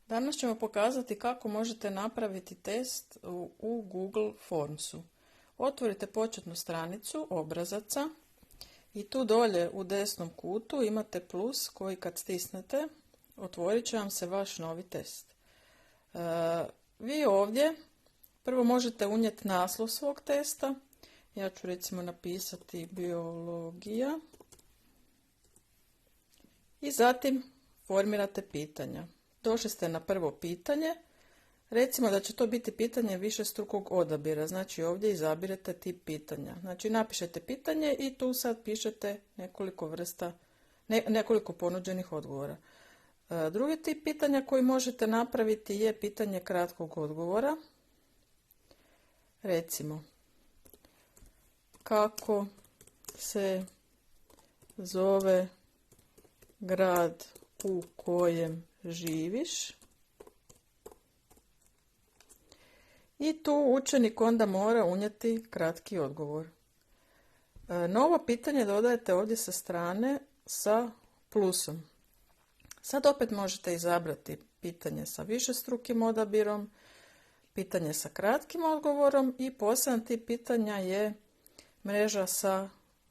Danas ćemo pokazati kako možete napraviti test u Google Formsu. Otvorite početnu stranicu obrazaca i tu dolje u desnom kutu imate plus koji kad stisnete otvorit će vam se vaš novi test. Vi ovdje prvo možete unijeti naslov svog testa. Ja ću recimo napisati biologija i zatim formirate pitanja. Došli ste na prvo pitanje, recimo da će to biti pitanje višestrukog odabira, znači ovdje izabirete tip pitanja. Znači napišete pitanje i tu sad pišete nekoliko ponuđenih odgovora. Drugi tip pitanja koji možete napraviti je pitanje kratkog odgovora. Recimo, kako se zove grad u kojem živiš? I tu učenik onda mora unijeti kratki odgovor. Novo pitanje dodajete ovdje sa strane sa plusom. Sad opet možete izabrati pitanje sa višestrukim odabirom, pitanje sa kratkim odgovorom i poseban tip pitanja je mreža sa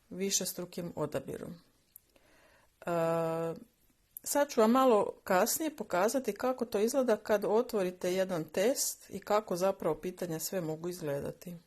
višestrukim odabirom. Sad ću vam malo kasnije pokazati kako to izgleda kad otvorite jedan test i kako zapravo pitanja sve mogu izgledati.